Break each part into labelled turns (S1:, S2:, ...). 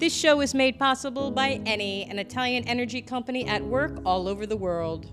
S1: This show is made possible by Eni, an Italian energy company at work all over the world.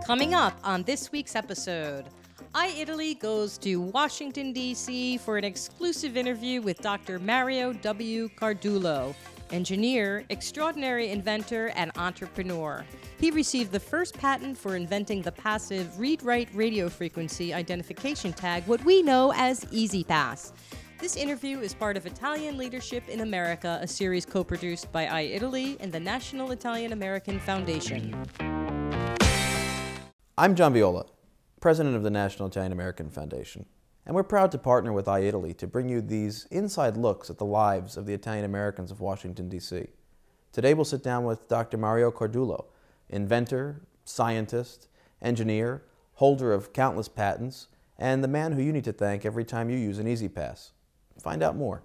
S1: Coming up on this week's episode, iItaly goes to Washington, D.C. for an exclusive interview with Dr. Mario W. Cardullo, engineer, extraordinary inventor, and entrepreneur. He received the first patent for inventing the passive read-write radio frequency identification tag, what we know as EasyPass. This interview is part of Italian Leadership in America, a series co-produced by iItaly and the National Italian-American Foundation.
S2: I'm John Viola, president of the National Italian-American Foundation, and we're proud to partner with iItaly to bring you these inside looks at the lives of the Italian-Americans of Washington, D.C. Today we'll sit down with Dr. Mario Cardullo, inventor, scientist, engineer, holder of countless patents, and the man who you need to thank every time you use an EasyPass. Find out more.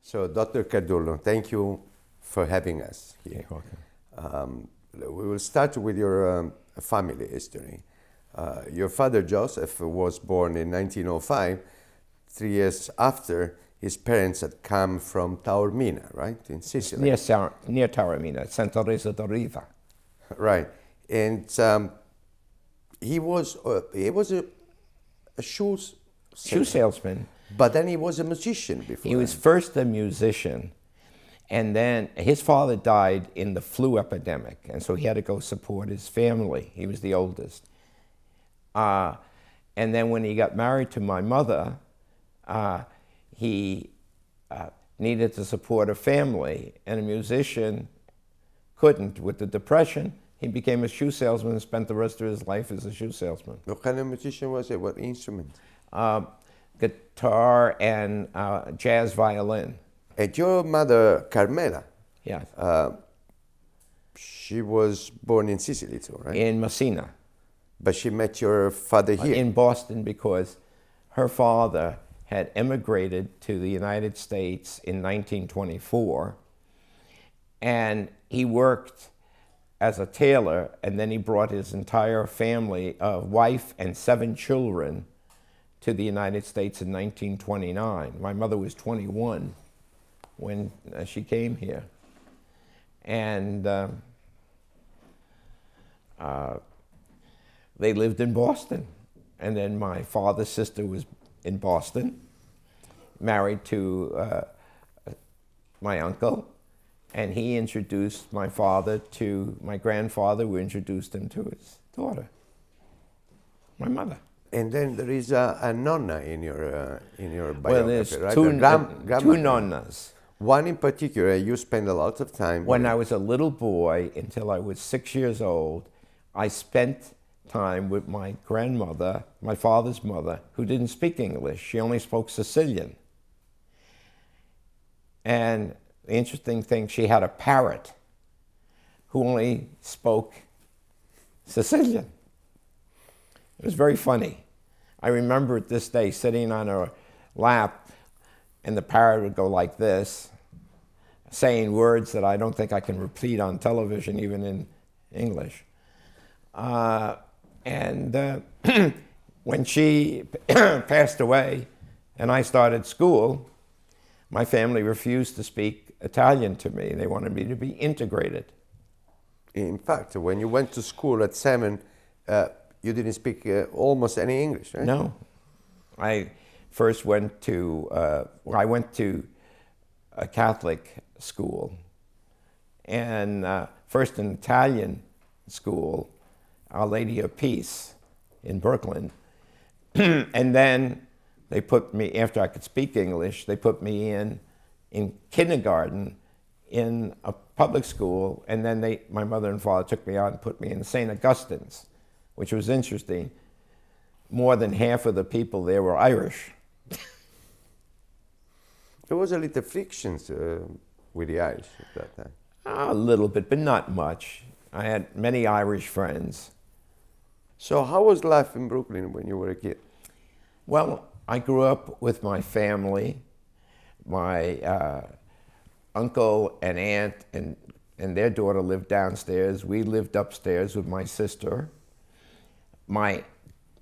S3: So, Dr. Cardullo, thank you for having us here.
S4: You're welcome.
S3: We will start with your family history. Your father, Joseph, was born in 1905, 3 years after his parents had come from Taormina, right, in Sicily?
S4: Near Taormina, Santa Teresa de Riva.
S3: Right. And he was a shoe
S4: salesman.
S3: But then he was a musician before.
S4: He was first a musician, and then his father died in the flu epidemic, and so he had to go support his family. He was the oldest. And then when he got married to my mother, he needed to support a family, and a musician couldn't. With the Depression, he became a shoe salesman and spent the rest of his life as a shoe salesman.
S3: What kind of musician was it? What instrument?
S4: Guitar and jazz violin.
S3: And your mother, Carmela?
S4: Yeah.
S3: She was born in Sicily too, right?
S4: In Messina.
S3: But she met your father here?
S4: In Boston, because her father had immigrated to the United States in 1924, and he worked as a tailor, and then he brought his entire family, wife and 7 children, to the United States in 1929. My mother was 21 when she came here. And they lived in Boston. And then my father's sister was in Boston, married to my uncle. And he introduced my father to my grandfather, who introduced him to his daughter, my mother.
S3: And then there is a nonna in your biography,
S4: well, there's
S3: right?
S4: two nonnas.
S3: One in particular, you spend a lot of time
S4: When
S3: with.
S4: I was a little boy, until I was 6 years old, I spent time with my grandmother, my father's mother, who didn't speak English. She only spoke Sicilian. And the interesting thing, she had a parrot who only spoke Sicilian. It was very funny. I remember it this day, sitting on her lap, and the parrot would go like this, saying words that I don't think I can repeat on television, even in English. And when she passed away and I started school, my family refused to speak Italian to me. They wanted me to be integrated.
S3: In fact, when you went to school at 7, you didn't speak almost any English, right?
S4: No. I first went to, I went to a Catholic school, and first an Italian school, Our Lady of Peace in Brooklyn. And then they put me, after I could speak English, they put me in kindergarten in a public school, and then my mother and father took me out and put me in St. Augustine's, which was interesting. More than half of the people there were Irish.
S3: There was a little frictions with the Irish at that time.
S4: A little bit, but not much. I had many Irish friends.
S3: So how was life in Brooklyn when you were a kid?
S4: Well, I grew up with my family. My uncle and aunt and their daughter lived downstairs. We lived upstairs with my sister. My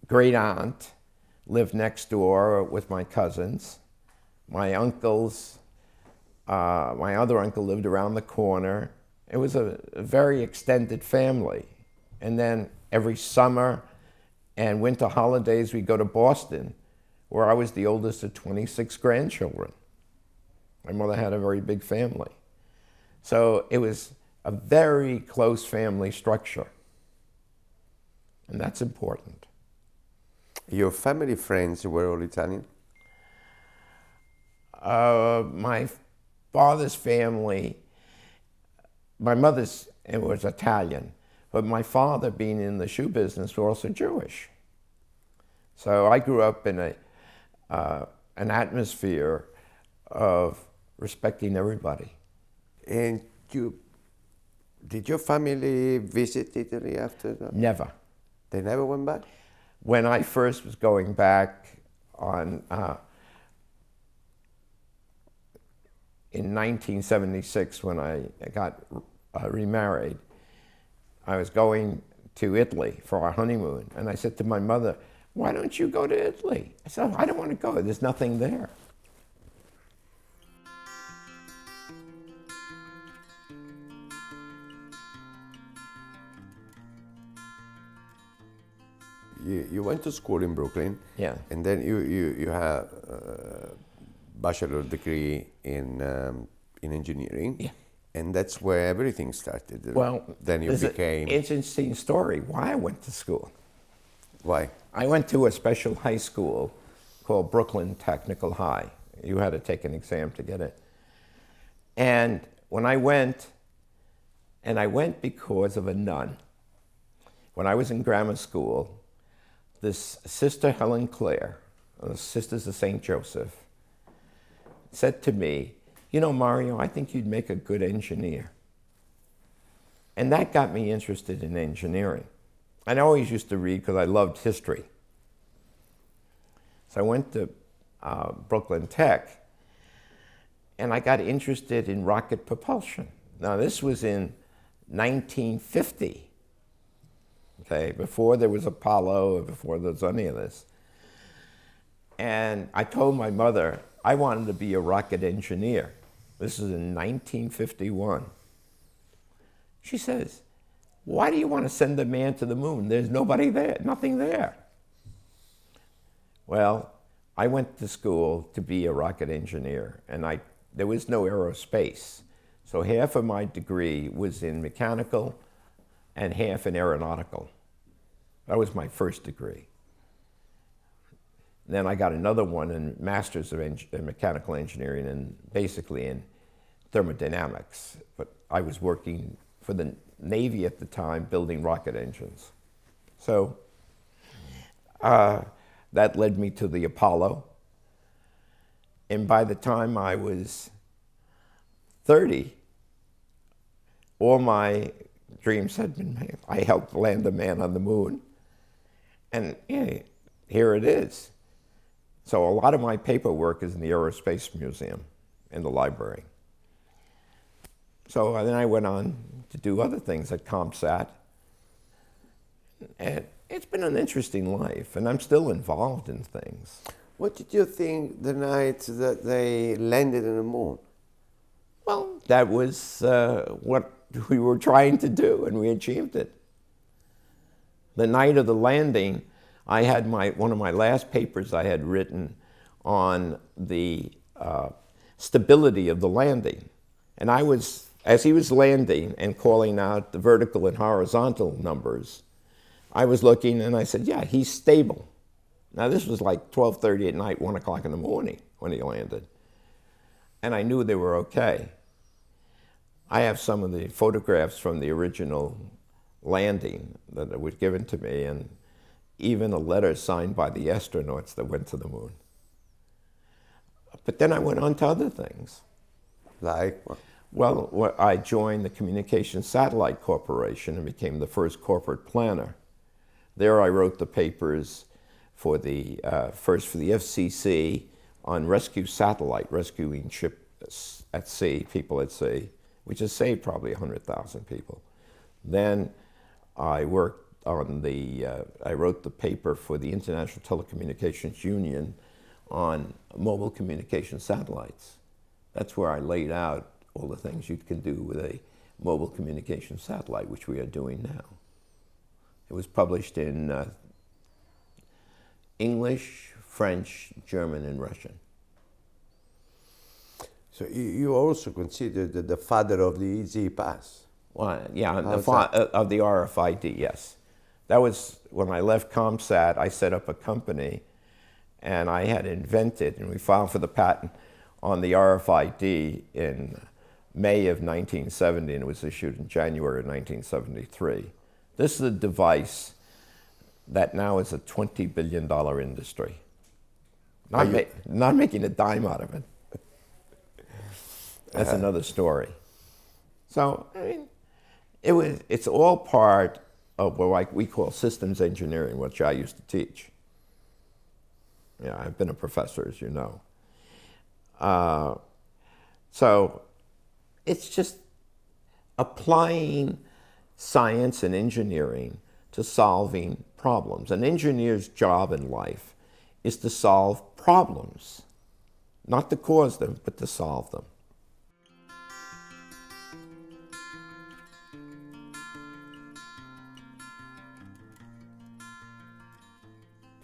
S4: great aunt lived next door with my cousins. My uncles, my other uncle lived around the corner. It was a very extended family. And then every summer and winter holidays, we'd go to Boston, where I was the oldest of 26 grandchildren. My mother had a very big family. So it was a very close family structure. And that's important.
S3: Your family friends were all Italian?
S4: My father's family, my mother's was Italian, but my father, being in the shoe business, was also Jewish. So I grew up in an atmosphere of respecting everybody.
S3: And did your family visit Italy after that?
S4: Never.
S3: They never went back?
S4: When I first was going back in 1976, when I got remarried, I was going to Italy for our honeymoon. And I said to my mother, "Why don't you go to Italy?" I said, "I don't want to go. There's nothing there."
S3: You went to school in Brooklyn.
S4: Yeah.
S3: And then you have a bachelor degree in engineering.
S4: Yeah.
S3: And that's where everything started.
S4: Well,
S3: then you became...
S4: It's an interesting story why I went to school.
S3: Why?
S4: I went to a special high school called Brooklyn Technical High. You had to take an exam to get it. And when I went because of a nun. When I was in grammar school, this Sister Helen Clare, the Sisters of St. Joseph, said to me, "You know, Mario, I think you'd make a good engineer." And that got me interested in engineering. And I always used to read because I loved history. So I went to Brooklyn Tech, and I got interested in rocket propulsion. Now, this was in 1950, okay, before there was Apollo, or before there was any of this. And I told my mother I wanted to be a rocket engineer. This is in 1951. She says, "Why do you want to send a man to the moon? There's nobody there, nothing there." Well, I went to school to be a rocket engineer, and there was no aerospace. So half of my degree was in mechanical and half in aeronautical. That was my first degree. Then I got another one in Masters of Mechanical Engineering, and basically in thermodynamics. But I was working for the Navy at the time, building rocket engines. So that led me to the Apollo. And by the time I was 30, all my dreams had been made. I helped land a man on the moon. And yeah, here it is. So a lot of my paperwork is in the Aerospace Museum, in the library. So then I went on to do other things at ComSat. And it's been an interesting life, and I'm still involved in things.
S3: What did you think the night that they landed on the moon?
S4: Well, that was what we were trying to do, and we achieved it. The night of the landing, I had one of my last papers I had written on the stability of the landing. And I was, as he was landing and calling out the vertical and horizontal numbers, I was looking and I said, yeah, he's stable. Now this was like 12:30 at night, 1 o'clock in the morning when he landed. And I knew they were okay. I have some of the photographs from the original landing that was given to me, and even a letter signed by the astronauts that went to the moon. But then I went on to other things.
S3: Like what?
S4: Well, I joined the Communications Satellite Corporation and became the first corporate planner. There I wrote the papers for the, first for the FCC on rescue satellite, rescuing ships at sea, people at sea, which has saved probably 100,000 people. Then I worked on the, I wrote the paper for the International Telecommunications Union on mobile communication satellites. That's where I laid out all the things you can do with a mobile communication satellite, which we are doing now. It was published in English, French, German, and Russian.
S3: So you also considered the father of the Easy Pass.
S4: Well, yeah, of the RFID, yes. That was when I left ComSat. I set up a company, and I had invented, and we filed for the patent on the RFID in May of 1970, and it was issued in January of 1973. This is a device that now is a $20 billion industry. Not making a dime out of it. That's another story. So, I mean, it's all part of what we call systems engineering, which I used to teach. Yeah, I've been a professor, as you know. So it's just applying science and engineering to solving problems. An engineer's job in life is to solve problems, not to cause them, but to solve them.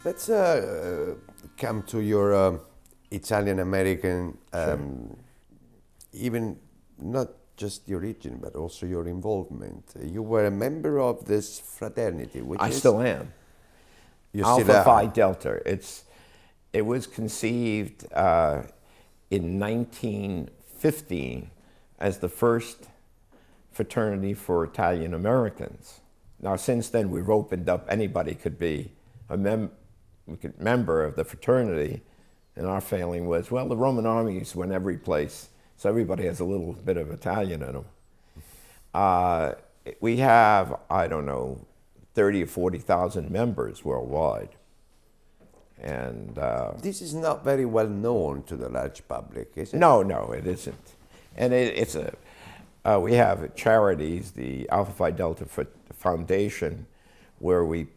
S3: Let's come to your Italian-American, even not just the origin, but also your involvement. You were a member of this fraternity, which
S4: I still am.
S3: You
S4: Alpha Phi Delta. It was conceived in 1915 as the first fraternity for Italian Americans. Now, since then, we've opened up. Anybody could be a member of the fraternity, and our feeling was, well, the Roman armies went every place, so everybody has a little bit of Italian in them. We have, I don't know, 30 or 40,000 members worldwide. And
S3: this is not very well known to the large public, is it?
S4: No, no, it isn't. And we have charities, the Alpha Phi Delta Foundation, where we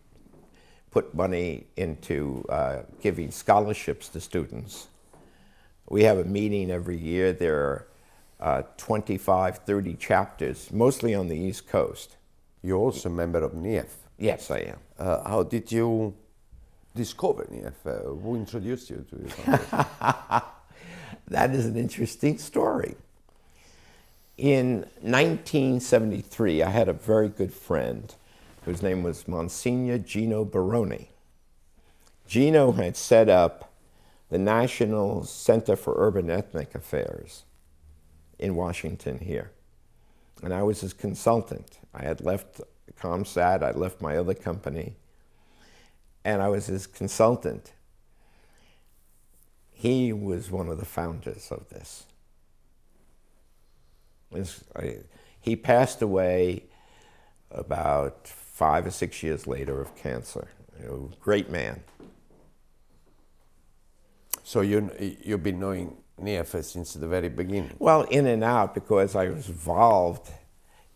S4: put money into giving scholarships to students. We have a meeting every year. There are 25, 30 chapters, mostly on the East Coast.
S3: You're also a member of NIEF.
S4: Yes, I am.
S3: How did you discover NIEF? Who introduced you to it?
S4: That is an interesting story. In 1973, I had a very good friend whose name was Monsignor Gino Baroni. Gino had set up the National Center for Urban Ethnic Affairs in Washington here. And I was his consultant. I had left ComSat, I left my other company, and I was his consultant. He was one of the founders of this. He passed away about 5 or 6 years later of cancer. Great man.
S3: So you've been knowing since the very beginning.
S4: Well, in and out, because I was involved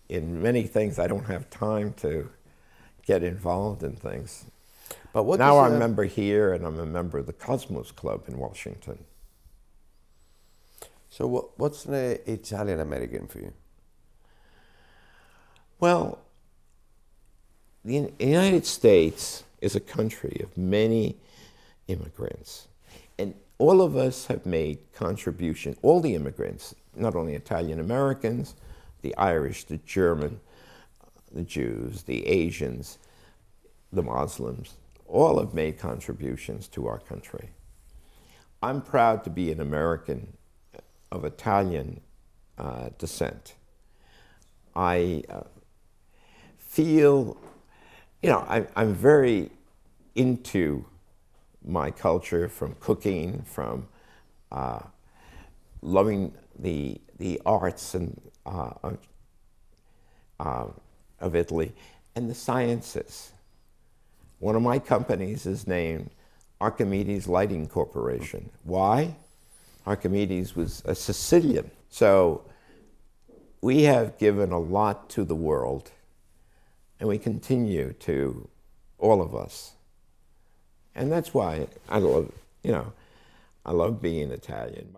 S4: in many things. I don't have time to get involved in things.
S3: But what
S4: now
S3: is,
S4: I'm a member here, and I'm a member of the Cosmos Club in Washington.
S3: So what's the Italian American for you?
S4: Well, the United States is a country of many immigrants, and all of us have made contribution, all the immigrants, not only Italian Americans, the Irish, the German, the Jews, the Asians, the Muslims, all have made contributions to our country. I'm proud to be an American of Italian descent. I feel, I'm very into my culture, from cooking, from loving the arts and of Italy, and the sciences. One of my companies is named Archimedes Lighting Corporation. Why? Archimedes was a Sicilian. So we have given a lot to the world, and we continue to, all of us. And that's why I love, I love being Italian.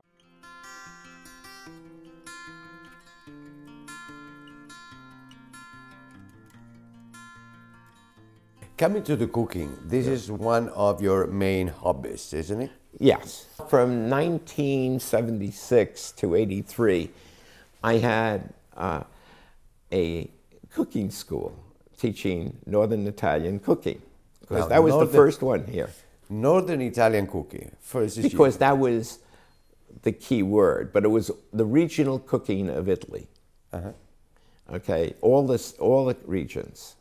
S3: Coming to the cooking, this is one of your main hobbies, isn't it?
S4: Yes. From 1976 to 83, I had a cooking school teaching Northern Italian cooking. Because that was the first one here.
S3: Northern Italian cooking.
S4: Because that was the key word, but it was the regional cooking of Italy.
S3: Uh-huh.
S4: Okay, all the regions.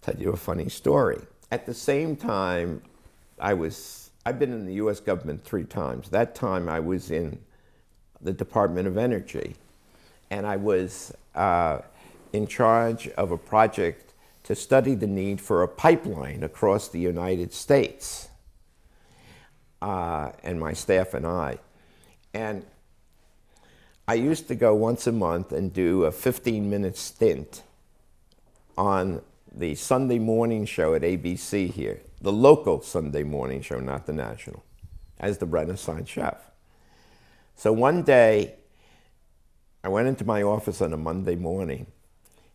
S4: Tell you a funny story. At the same time, I've been in the U.S. government 3 times. That time I was in the Department of Energy, and I was in charge of a project to study the need for a pipeline across the United States, and my staff and I. And I used to go once a month and do a 15-minute stint on the Sunday morning show at ABC here, the local Sunday morning show, not the national, as the Renaissance chef. So one day, I went into my office on a Monday morning,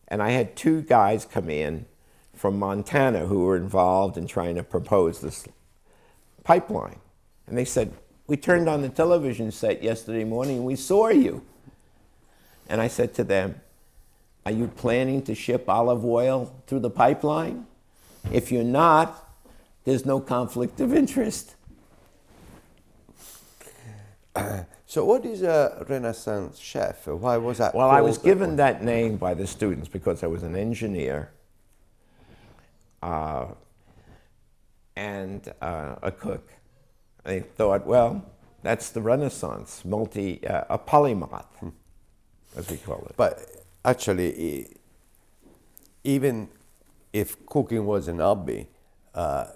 S4: and I had 2 guys come in from Montana who were involved in trying to propose this pipeline. And they said, "We turned on the television set yesterday morning and we saw you." And I said to them, "Are you planning to ship olive oil through the pipeline? If you're not, there's no conflict of interest."
S3: So what is a Renaissance chef? Why was that?
S4: Well, I was given that name by the students because I was an engineer and a cook. They thought, well, that's the Renaissance, a polymath, as we call it.
S3: But actually, even if cooking was an hobby,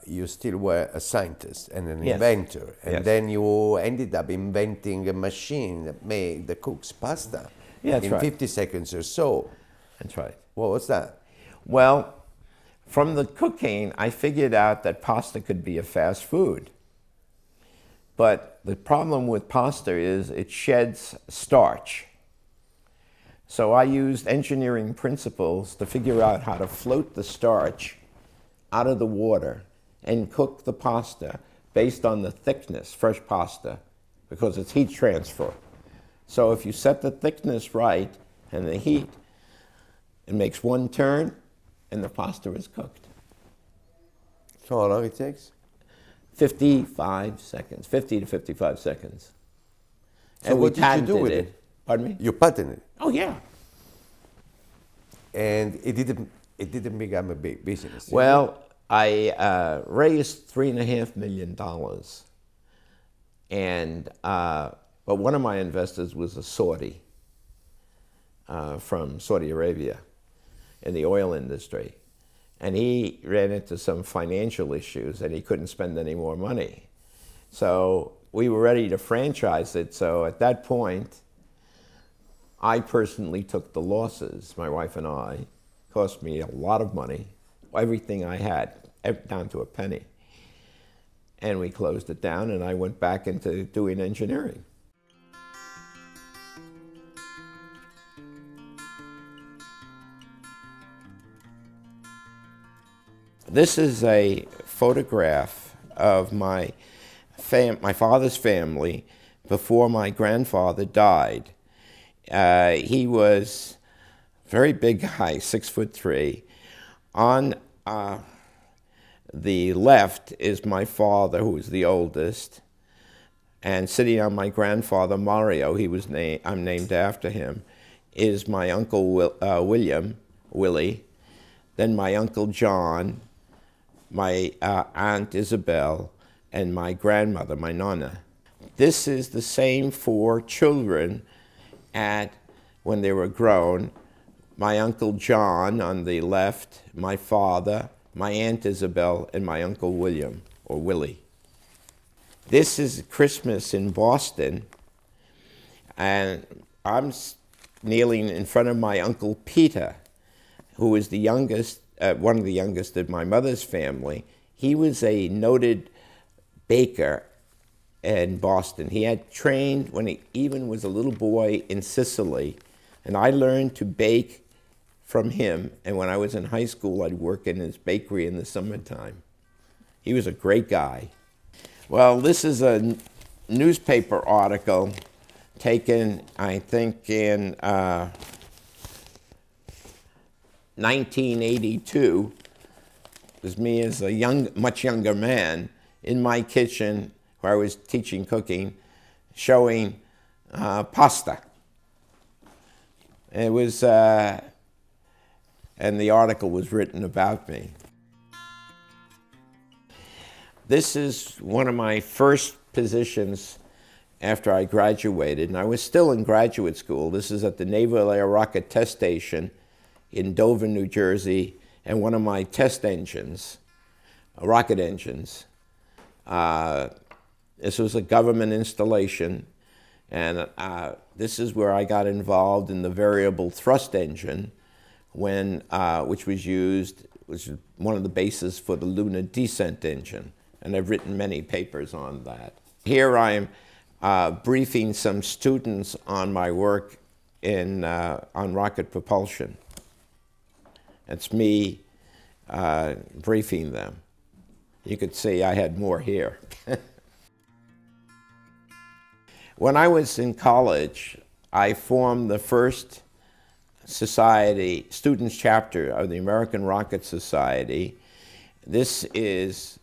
S3: you still were a scientist and an inventor. And then you ended up inventing a machine that cooks pasta in 50 seconds or so.
S4: That's right.
S3: What was that?
S4: Well, from the cooking, I figured out that pasta could be a fast food. But the problem with pasta is it sheds starch. So I used engineering principles to figure out how to float the starch out of the water and cook the pasta based on the thickness, fresh pasta, because it's heat transfer. So if you set the thickness right and the heat, it makes one turn and the pasta is cooked.
S3: So how long it takes?
S4: 55 seconds, 50 to 55 seconds.
S3: So what did you do with it?
S4: Pardon me?
S3: You patented it.
S4: Oh, yeah.
S3: And it didn't become a big business.
S4: Well, I raised $3.5 million. And, but one of my investors was a Saudi from Saudi Arabia in the oil industry. And he ran into some financial issues and he couldn't spend any more money. So we were ready to franchise it. So at that point, I personally took the losses, my wife and I. It cost me a lot of money, everything I had, down to a penny. And we closed it down, and I went back into doing engineering. This is a photograph of my father's family before my grandfather died. He was a very big guy, 6'3". On the left is my father, who was the oldest, and sitting on my grandfather, Mario, I'm named after him, is my uncle Willie, then my uncle John, my Aunt Isabel, and my grandmother, my Nonna. This is the same 4 children when they were grown. My Uncle John on the left, my father, my Aunt Isabel, and my Uncle William, or Willie. This is Christmas in Boston, and I'm kneeling in front of my Uncle Peter, who is the youngest, one of the youngest of my mother's family. He was a noted baker in Boston. He had trained when he even was a little boy in Sicily, and I learned to bake from him, and when I was in high school, I'd work in his bakery in the summertime. He was a great guy. Well, this is a newspaper article taken, I think, in 1982. It was me as a much younger man in my kitchen where I was teaching cooking, showing pasta. It was, and the article was written about me. This is one of my first positions after I graduated, and I was still in graduate school. This is at the Naval Air Rocket Test Station in Dover, New Jersey, and one of my test engines, rocket engines. This was a government installation, and this is where I got involved in the variable thrust engine, which was one of the bases for the lunar descent engine, and I've written many papers on that. Here I am briefing some students on my work on rocket propulsion. It's me briefing them. You could see I had more here. When I was in college, I formed the first society, students chapter of the American Rocket Society. This is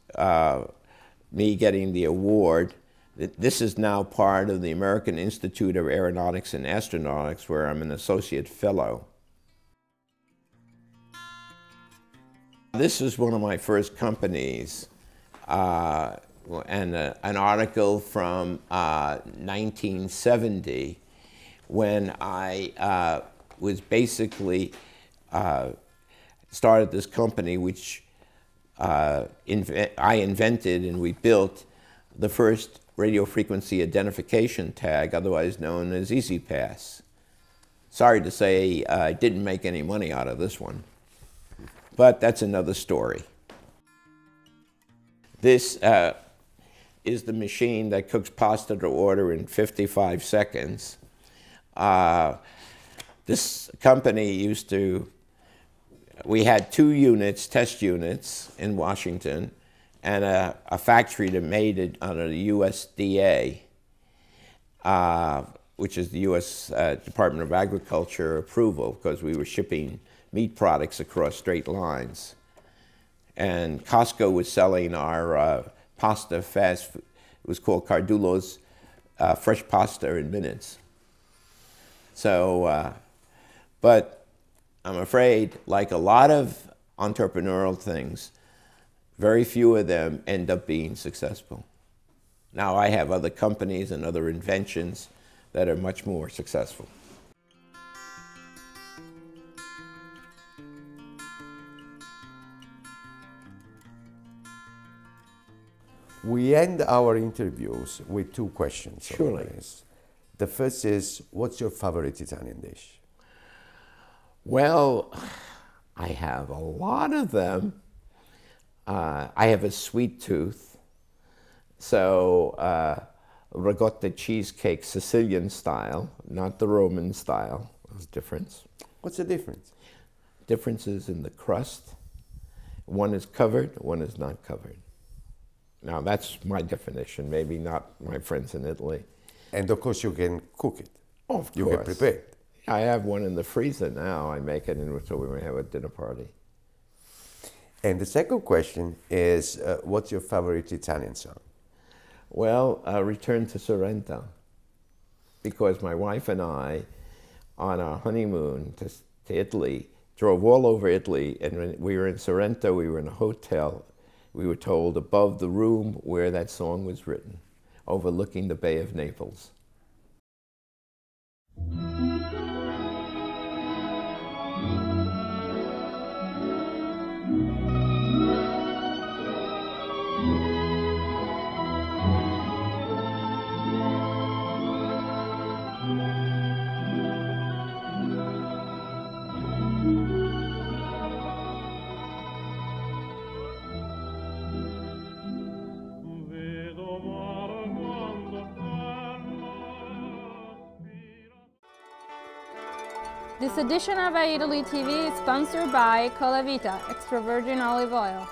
S4: me getting the award. This is now part of the American Institute of Aeronautics and Astronautics, where I'm an associate fellow. This is one of my first companies, and an article from 1970 when I was basically started this company which I invented, and we built the first radio frequency identification tag, otherwise known as EasyPass. Sorry to say I didn't make any money out of this one, but that's another story. This is the machine that cooks pasta to order in 55 seconds. This company we had 2 units, test units in Washington, and a factory that made it under the USDA, which is the U.S. Department of Agriculture approval, because we were shipping meat products across straight lines. And Costco was selling our pasta fast food. It was called Cardullo's fresh pasta in minutes. So, but I'm afraid, like a lot of entrepreneurial things, very few of them end up being successful. Now I have other companies and other inventions that are much more successful.
S3: We end our interviews with two questions.
S4: Surely.
S3: Always. The first is, what's your favorite Italian dish?
S4: Well, I have a lot of them. I have a sweet tooth, so ricotta cheesecake, Sicilian style, not the Roman style. There's a difference.
S3: What's the difference?
S4: Differences in the crust. One is covered, one is not covered. Now that's my definition, maybe not my friends in Italy.
S3: And of course you can cook it.
S4: Of
S3: You
S4: course.
S3: can prepare it.
S4: I have one in the freezer now. I make it so we may have a dinner party.
S3: And the second question is, what's your favorite Italian song?
S4: Well, Return to Sorrento, because my wife and I, on our honeymoon to Italy, drove all over Italy, and when we were in Sorrento, we were in a hotel. We were told above the room where that song was written, overlooking the Bay of Naples.
S5: This edition of iItaly TV is sponsored by Colavita Extra Virgin Olive Oil.